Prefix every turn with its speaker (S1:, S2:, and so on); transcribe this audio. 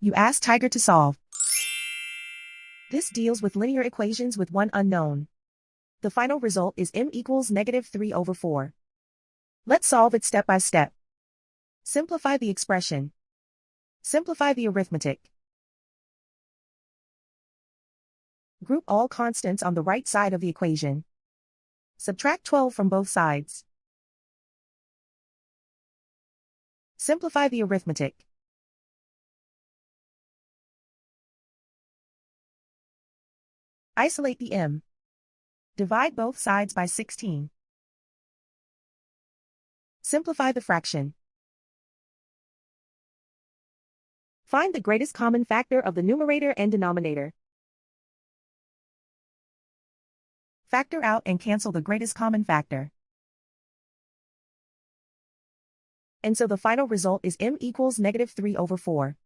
S1: You ask Tiger to solve. This deals with linear equations with one unknown. The final result is m equals -3/4. Let's solve it step by step. Simplify the expression. Simplify the arithmetic. Group all constants on the right side of the equation. Subtract 12 from both sides. Simplify the arithmetic. Isolate the m. Divide both sides by 16. Simplify the fraction. Find the greatest common factor of the numerator and denominator. Factor out and cancel the greatest common factor. And so the final result is m equals -3/4.